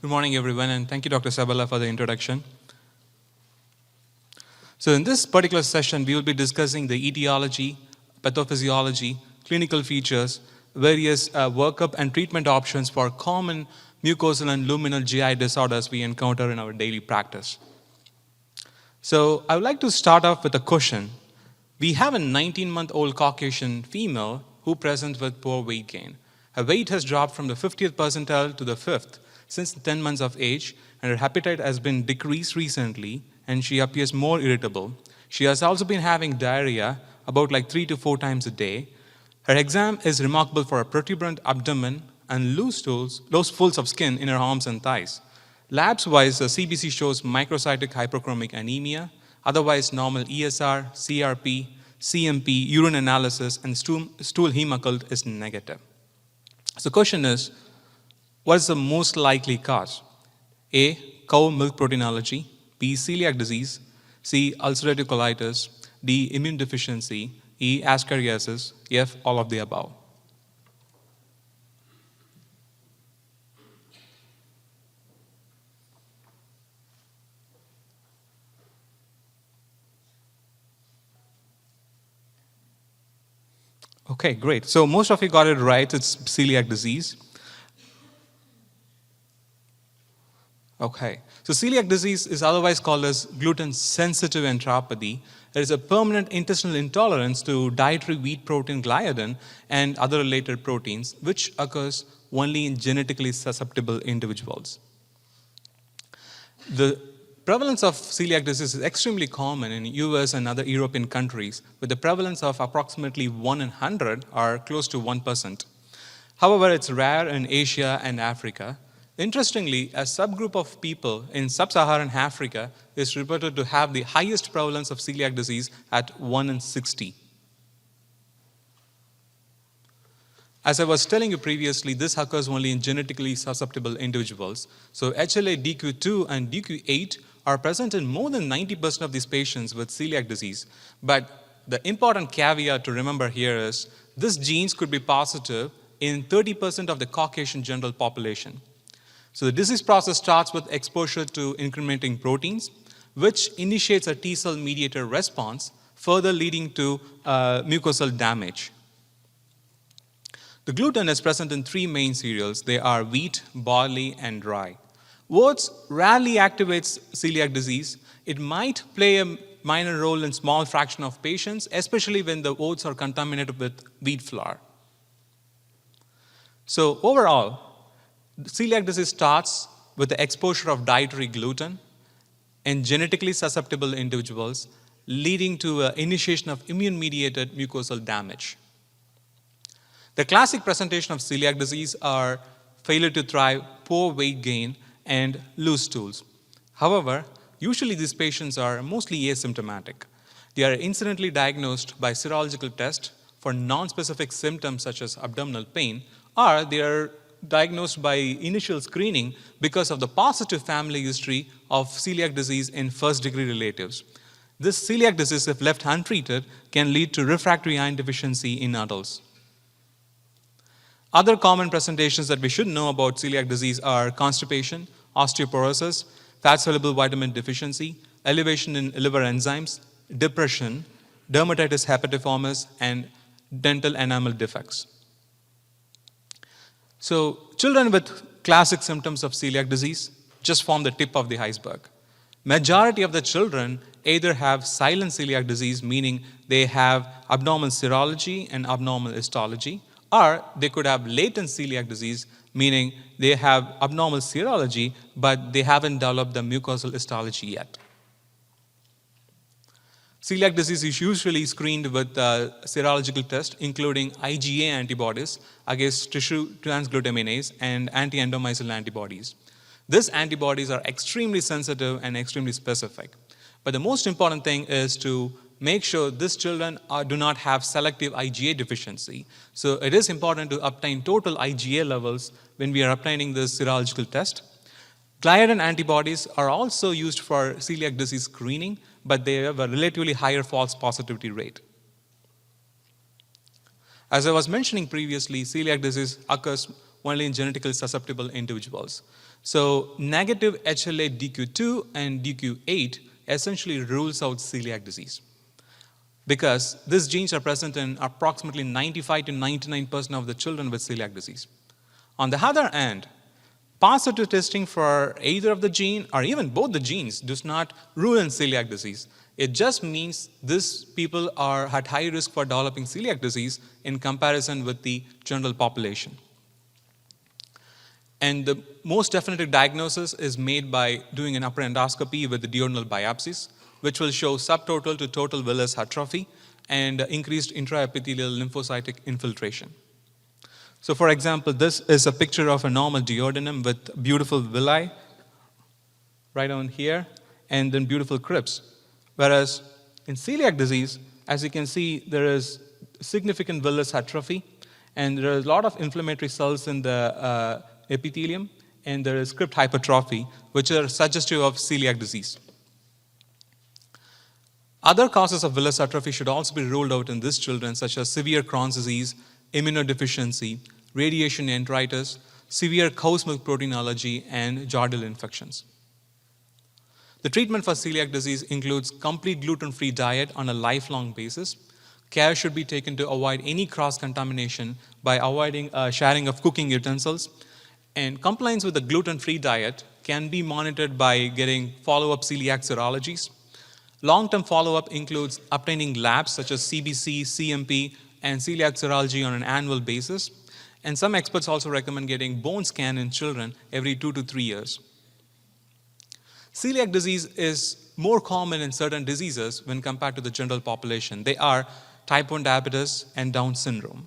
Good morning, everyone, and thank you, Dr. Sabala, for the introduction. So in this particular session, we will be discussing the etiology, pathophysiology, clinical features, various workup and treatment options for common mucosal and luminal GI disorders we encounter in our daily practice. So I would like to start off with a question. We have a 19-month-old Caucasian female who presents with poor weight gain. Her weight has dropped from the 50th percentile to the 5th since 10 months of age, and her appetite has been decreased recently, and she appears more irritable. She has also been having diarrhea about 3 to 4 times a day. Her exam is remarkable for a protuberant abdomen and loose folds of skin in her arms and thighs. Labs-wise, the CBC shows microcytic hyperchromic anemia, otherwise normal ESR, CRP, CMP, urine analysis, and stool hemoccult is negative. So the question is, what is the most likely cause? A, cow milk protein allergy, B, celiac disease, C, ulcerative colitis, D, immune deficiency, E, ascariasis, F, all of the above. Okay, great. So most of you got it right. It's celiac disease. Okay, so celiac disease is otherwise called as gluten-sensitive enteropathy. It is a permanent intestinal intolerance to dietary wheat protein gliadin and other related proteins, which occurs only in genetically susceptible individuals. The prevalence of celiac disease is extremely common in the US and other European countries, with the prevalence of approximately 1 in 100 or close to 1%. However, it's rare in Asia and Africa. Interestingly, a subgroup of people in sub-Saharan Africa is reported to have the highest prevalence of celiac disease at 1 in 60. As I was telling you previously, this occurs only in genetically susceptible individuals. So HLA-DQ2 and DQ8 are present in more than 90% of these patients with celiac disease. But the important caveat to remember here is these genes could be positive in 30% of the Caucasian general population. So the disease process starts with exposure to incrementing proteins, which initiates a T-cell mediator response, further leading to mucosal damage. The gluten is present in 3 main cereals. They are wheat, barley, and rye. Oats rarely activates celiac disease. It might play a minor role in small fraction of patients, especially when the oats are contaminated with wheat flour. So overall, celiac disease starts with the exposure of dietary gluten in genetically susceptible individuals, leading to initiation of immune-mediated mucosal damage. The classic presentation of celiac disease are failure to thrive, poor weight gain, and loose stools. However, usually these patients are mostly asymptomatic. They are incidentally diagnosed by serological test for non-specific symptoms such as abdominal pain, or they are diagnosed by initial screening because of the positive family history of celiac disease in first-degree relatives. This celiac disease, if left untreated, can lead to refractory iron deficiency in adults. Other common presentations that we should know about celiac disease are constipation, osteoporosis, fat-soluble vitamin deficiency, elevation in liver enzymes, depression, dermatitis herpetiformis, and dental enamel defects. So children with classic symptoms of celiac disease just form the tip of the iceberg. Majority of the children either have silent celiac disease, meaning they have abnormal serology and abnormal histology, or they could have latent celiac disease, meaning they have abnormal serology, but they haven't developed the mucosal histology yet. Celiac disease is usually screened with serological tests, including IgA antibodies against tissue transglutaminase and anti-endomycin antibodies. These antibodies are extremely sensitive and extremely specific. But the most important thing is to make sure these children do not have selective IgA deficiency. So it is important to obtain total IgA levels when we are obtaining this serological test. Gliadin antibodies are also used for celiac disease screening, but they have a relatively higher false positivity rate. As I was mentioning previously, celiac disease occurs only in genetically susceptible individuals. So negative HLA DQ2 and DQ8 essentially rules out celiac disease, because these genes are present in approximately 95 to 99% of the children with celiac disease. On the other hand, positive testing for either of the gene or even both the genes does not rule in celiac disease. It just means these people are at high risk for developing celiac disease in comparison with the general population. And the most definitive diagnosis is made by doing an upper endoscopy with the duodenal biopsies, which will show subtotal to total villous atrophy and increased intraepithelial lymphocytic infiltration. So for example, this is a picture of a normal duodenum with beautiful villi right on here, and then beautiful crypts. Whereas in celiac disease, as you can see, there is significant villous atrophy, and there is a lot of inflammatory cells in the epithelium, and there is crypt hypertrophy, which are suggestive of celiac disease. Other causes of villous atrophy should also be ruled out in these children, such as severe Crohn's disease, immunodeficiency, radiation enteritis, severe cow's milk protein allergy, and giardal infections. The treatment for celiac disease includes complete gluten-free diet on a lifelong basis. Care should be taken to avoid any cross-contamination by avoiding sharing of cooking utensils. And compliance with the gluten-free diet can be monitored by getting follow-up celiac serologies. Long-term follow-up includes obtaining labs such as CBC, CMP, and celiac serology on an annual basis. And some experts also recommend getting bone scan in children every 2 to 3 years. Celiac disease is more common in certain diseases when compared to the general population. They are type 1 diabetes and Down syndrome,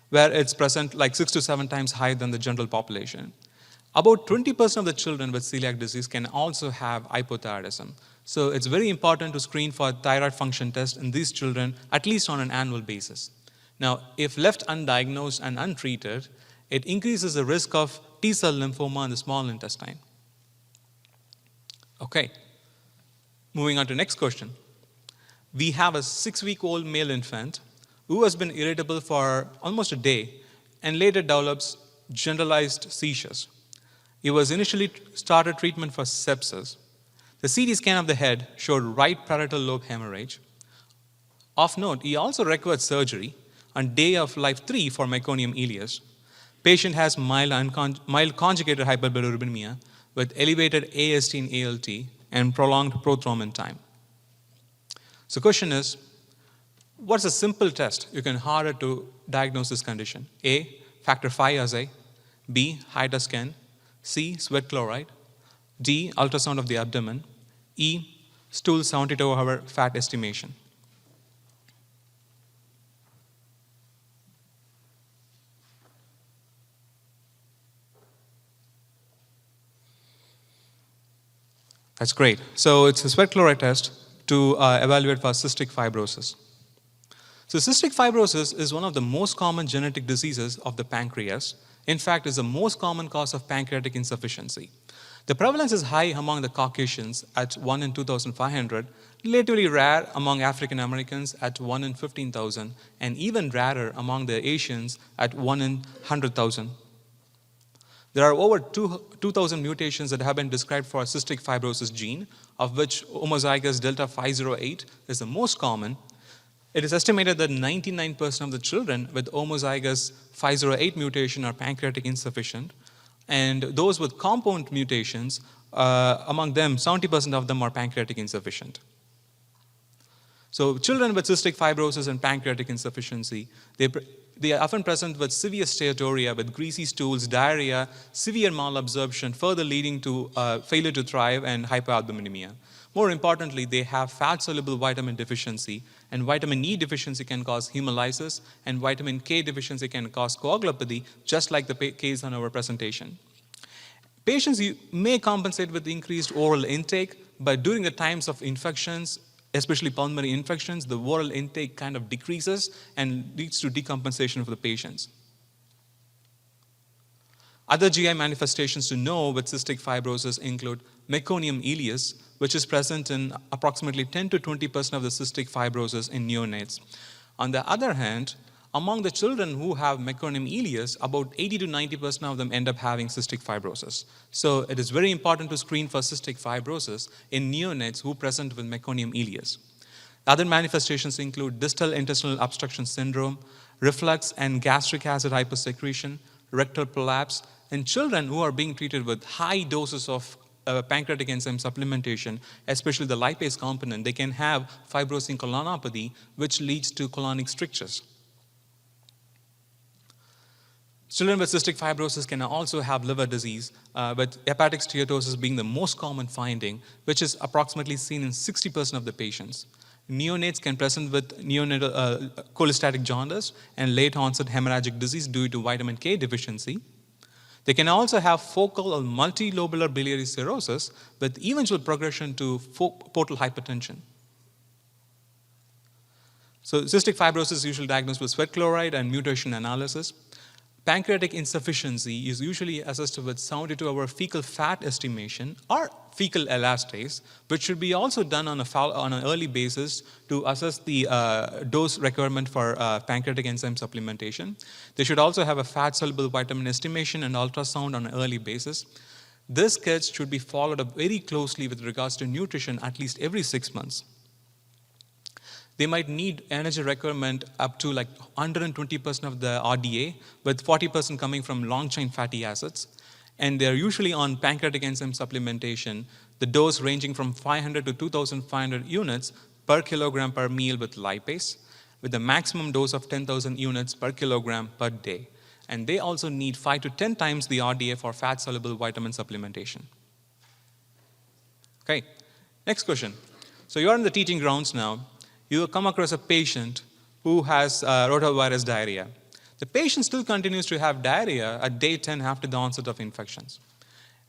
where it's present like 6 to 7 times higher than the general population. About 20% of the children with celiac disease can also have hypothyroidism. So it's very important to screen for thyroid function test in these children at least on an annual basis. Now, if left undiagnosed and untreated, it increases the risk of T-cell lymphoma in the small intestine. Okay, moving on to next question. We have a 6-week-old male infant who has been irritable for almost a day and later develops generalized seizures. He was initially started treatment for sepsis. The CT scan of the head showed right parietal lobe hemorrhage. Of note, he also required surgery on day of life 3 for meconium ileus. Patient has mild conjugated hyperbilirubinemia with elevated AST and ALT and prolonged prothrombin time. So question is, what's a simple test you can order to diagnose this condition? A, factor V assay. B, HIDA scan. C, sweat chloride. D, ultrasound of the abdomen. E, stool 72-hour fat estimation. That's great. So it's a sweat chloride test to evaluate for cystic fibrosis. So cystic fibrosis is one of the most common genetic diseases of the pancreas. In fact, it's the most common cause of pancreatic insufficiency. The prevalence is high among the Caucasians at 1 in 2,500, relatively rare among African Americans at 1 in 15,000, and even rarer among the Asians at 1 in 100,000. There are over 2,000 mutations that have been described for a cystic fibrosis gene, of which homozygous delta 508 is the most common. It is estimated that 99% of the children with homozygous 508 mutation are pancreatic insufficient, and those with compound mutations, among them, 70% of them are pancreatic insufficient. So children with cystic fibrosis and pancreatic insufficiency, they are often present with severe steatorrhea, with greasy stools, diarrhea, severe malabsorption, further leading to failure to thrive and hyperalbuminemia. More importantly, they have fat-soluble vitamin deficiency, and vitamin E deficiency can cause hemolysis, and vitamin K deficiency can cause coagulopathy, just like the case on our presentation. Patients may compensate with increased oral intake, but during the times of infections, especially pulmonary infections, the oral intake kind of decreases and leads to decompensation for the patients. Other GI manifestations to know with cystic fibrosis include meconium ileus, which is present in approximately 10 to 20% of the cystic fibrosis in neonates. On the other hand, Among the children who have meconium ileus, about 80 to 90% of them end up having cystic fibrosis. So it is very important to screen for cystic fibrosis in neonates who present with meconium ileus. Other manifestations include distal intestinal obstruction syndrome, reflux and gastric acid hypersecretion, rectal prolapse, and children who are being treated with high doses of pancreatic enzyme supplementation, especially the lipase component, they can have fibrosing colonopathy, which leads to colonic strictures. Children with cystic fibrosis can also have liver disease, with hepatic steatosis being the most common finding, which is approximately seen in 60% of the patients. Neonates can present with neonatal cholestatic jaundice and late onset hemorrhagic disease due to vitamin K deficiency. They can also have focal or multilobular biliary cirrhosis with eventual progression to portal hypertension. So cystic fibrosis is usually diagnosed with sweat chloride and mutation analysis. Pancreatic insufficiency is usually assessed with 72-hour fecal fat estimation or fecal elastase, which should be also done on an early basis to assess the dose requirement for pancreatic enzyme supplementation. They should also have a fat-soluble vitamin estimation and ultrasound on an early basis. This kits should be followed up very closely with regards to nutrition at least every 6 months. They might need energy requirement up to like 120% of the RDA, with 40% coming from long-chain fatty acids. And they're usually on pancreatic enzyme supplementation, the dose ranging from 500 to 2,500 units per kilogram per meal with lipase, with the maximum dose of 10,000 units per kilogram per day. And they also need 5 to 10 times the RDA for fat-soluble vitamin supplementation. Okay, next question. So you're in the teaching grounds now. You come across a patient who has rotavirus diarrhea. The patient still continues to have diarrhea at day 10 after the onset of infections.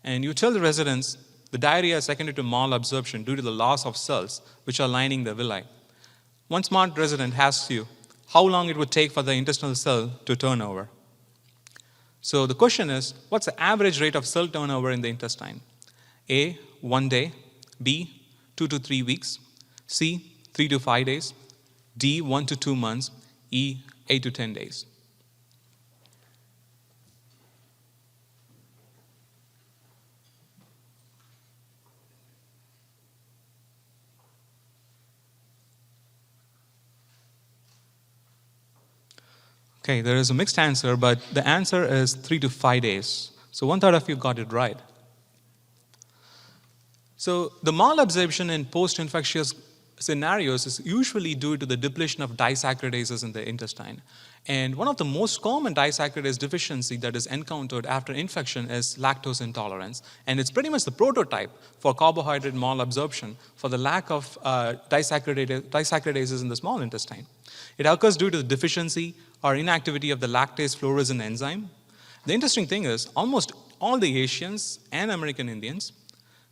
And you tell the residents the diarrhea is secondary to malabsorption due to the loss of cells which are lining the villi. One smart resident asks you how long it would take for the intestinal cell to turn over. So the question is, what's the average rate of cell turnover in the intestine? A, 1 day. B, 2 to 3 weeks. C, 3 to 5 days, D, 1 to 2 months, E, 8 to 10 days. Okay, there is a mixed answer, but the answer is 3 to 5 days. So 1/3 of you got it right. So the malabsorption in post-infectious scenarios is usually due to the depletion of disaccharidases in the intestine. And one of the most common disaccharidase deficiency that is encountered after infection is lactose intolerance. And it's pretty much the prototype for carbohydrate malabsorption for the lack of disaccharidases in the small intestine. It occurs due to the deficiency or inactivity of the lactase fluorescence enzyme. The interesting thing is almost all the Asians and American Indians,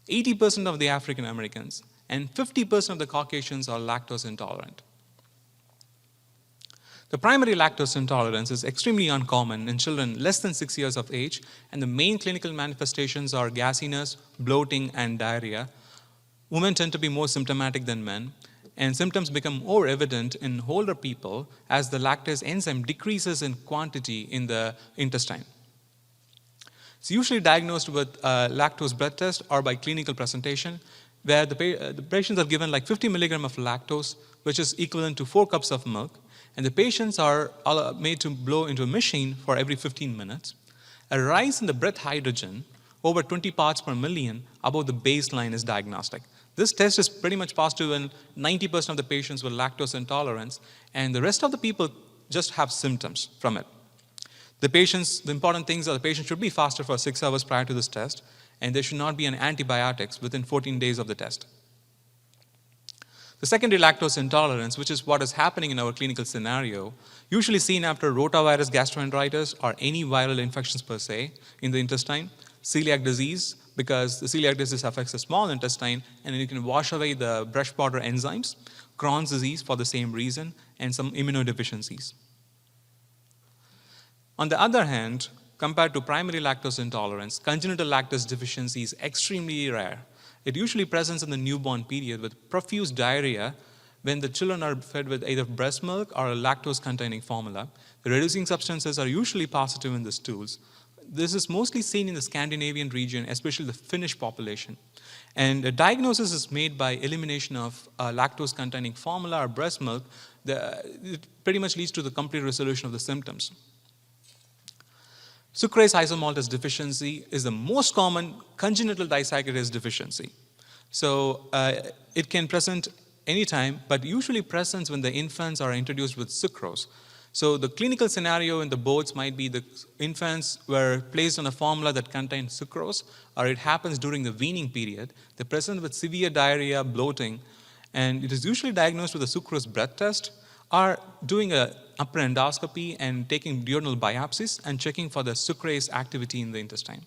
80% of the African Americans, and 50% of the Caucasians are lactose intolerant. The primary lactose intolerance is extremely uncommon in children less than 6 years of age, and the main clinical manifestations are gassiness, bloating, and diarrhea. Women tend to be more symptomatic than men, and symptoms become more evident in older people as the lactase enzyme decreases in quantity in the intestine. It's usually diagnosed with lactose blood test or by clinical presentation, where the patients are given like 50 milligram of lactose, which is equivalent to 4 cups of milk, and the patients are made to blow into a machine for every 15 minutes. A rise in the breath hydrogen over 20 parts per million above the baseline is diagnostic. This test is pretty much positive in 90% of the patients with lactose intolerance, and the rest of the people just have symptoms from it. The important things are the patient should be fasted for 6 hours prior to this test, and they should not be on antibiotics within 14 days of the test. The secondary lactose intolerance, which is what is happening in our clinical scenario, usually seen after rotavirus gastroenteritis or any viral infections per se in the intestine, celiac disease, because the celiac disease affects the small intestine, and you can wash away the brush border enzymes, Crohn's disease for the same reason, and some immunodeficiencies. On the other hand, compared to primary lactose intolerance, congenital lactose deficiency is extremely rare. It usually presents in the newborn period with profuse diarrhea when the children are fed with either breast milk or a lactose-containing formula. The reducing substances are usually positive in the stools. This is mostly seen in the Scandinavian region, especially the Finnish population. And a diagnosis is made by elimination of lactose-containing formula or breast milk. It pretty much leads to the complete resolution of the symptoms. Sucrase isomaltase deficiency is the most common congenital disaccharidase deficiency. So it can present anytime, but usually presents when the infants are introduced with sucrose. So the clinical scenario in the boards might be the infants were placed on a formula that contained sucrose, or it happens during the weaning period. They present with severe diarrhea, bloating, and it is usually diagnosed with a sucrose breath test, or doing an upper endoscopy and taking duodenal biopsies and checking for the sucrase activity in the intestine.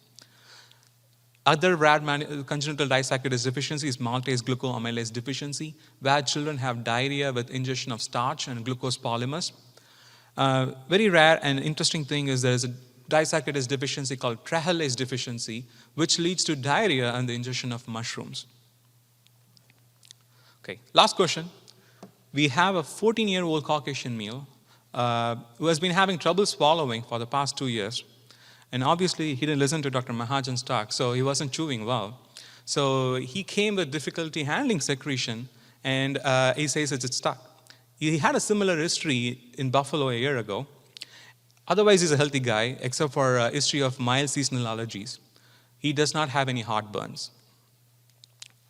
Other rare congenital disaccharidase deficiency is maltase glucoamylase deficiency, where children have diarrhea with ingestion of starch and glucose polymers. Very rare and interesting thing is there is a disaccharidase deficiency called trehalase deficiency, which leads to diarrhea and the ingestion of mushrooms. Okay, last question. We have a 14-year-old Caucasian male who has been having trouble swallowing for the past 2 years. And obviously, he didn't listen to Dr. Mahajan's talk, so he wasn't chewing well. So he came with difficulty handling secretion, and he says it's stuck. He had a similar history in Buffalo a year ago. Otherwise, he's a healthy guy, except for a history of mild seasonal allergies. He does not have any heartburns.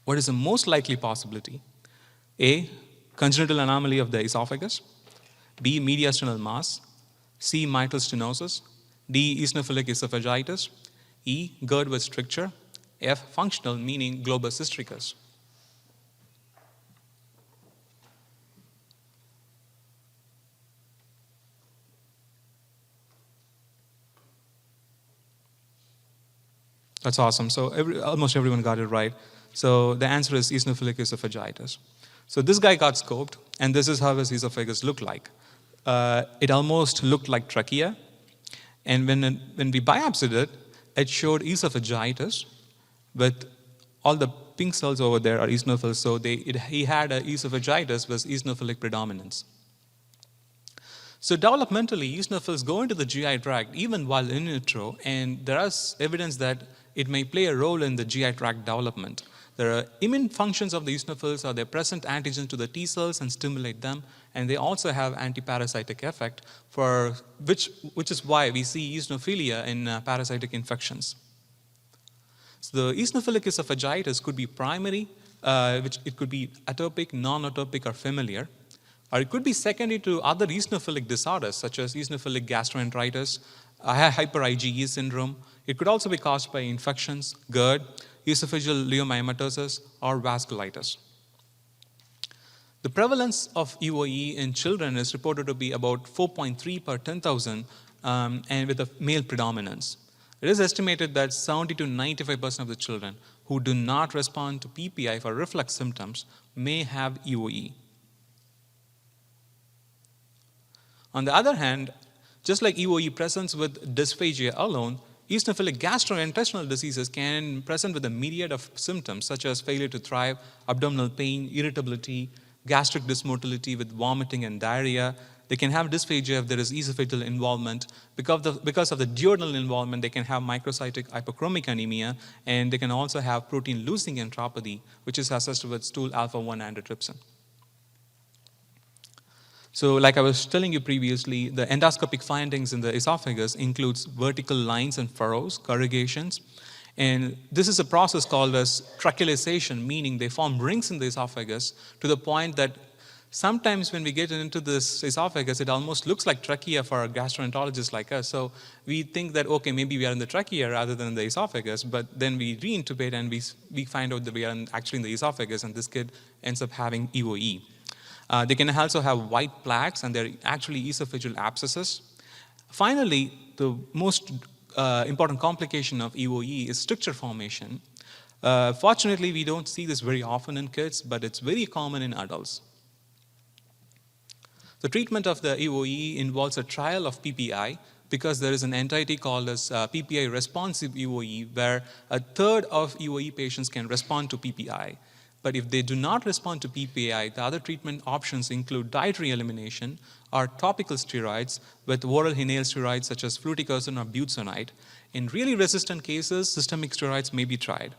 What is the most likely possibility? A, congenital anomaly of the esophagus. B, mediastinal mass. C, mitral stenosis. D, eosinophilic esophagitis. E, GERD with stricture. F, functional, meaning globus hystricus. That's awesome. So almost everyone got it right. So the answer is eosinophilic esophagitis. So this guy got scoped, and this is how his esophagus looked like. It almost looked like trachea. And when we biopsied it, it showed esophagitis with all the pink cells over there are eosinophils. So he had a esophagitis with eosinophilic predominance. So developmentally, eosinophils go into the GI tract even while in utero, and there is evidence that it may play a role in the GI tract development. There are immune functions of the eosinophils, or they present antigens to the T cells and stimulate them, and they also have antiparasitic effect, for which is why we see eosinophilia in parasitic infections. So the eosinophilic esophagitis could be primary, which it could be atopic, non-atopic, or familiar. Or it could be secondary to other eosinophilic disorders, such as eosinophilic gastroenteritis, hyper-IgE syndrome. It could also be caused by infections, GERD, esophageal leiomyomatosis, or vasculitis. The prevalence of EOE in children is reported to be about 4.3 per 10,000, and with a male predominance. It is estimated that 70 to 95% of the children who do not respond to PPI for reflux symptoms may have EOE. On the other hand, just like EOE presents with dysphagia alone, eosinophilic gastrointestinal diseases can present with a myriad of symptoms such as failure to thrive, abdominal pain, irritability, gastric dysmotility with vomiting and diarrhea. They can have dysphagia if there is esophageal involvement. Because of the duodenal involvement, they can have microcytic hypochromic anemia, and they can also have protein-losing enteropathy, which is assessed with stool alpha-1 antitrypsin. So like I was telling you previously, the endoscopic findings in the esophagus includes vertical lines and furrows, corrugations, and this is a process called as trachealization, meaning they form rings in the esophagus to the point that sometimes when we get into this esophagus, it almost looks like trachea for a gastroenterologist like us. So we think that, okay, maybe we are in the trachea rather than in the esophagus, but then we reintubate and we find out that we are actually in the esophagus, and this kid ends up having EOE. They can also have white plaques, and they're actually esophageal abscesses. Finally, the most important complication of EOE is stricture formation. Fortunately, we don't see this very often in kids, but it's very common in adults. The treatment of the EOE involves a trial of PPI, because there is an entity called as PPI responsive EOE, where a third of EOE patients can respond to PPI. But if they do not respond to PPI, the other treatment options include dietary elimination or topical steroids with oral inhaled steroids such as fluticasone or budesonide. In really resistant cases, systemic steroids may be tried.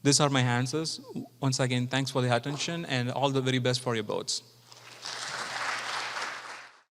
These are my answers. Once again, thanks for the attention and all the very best for your boards.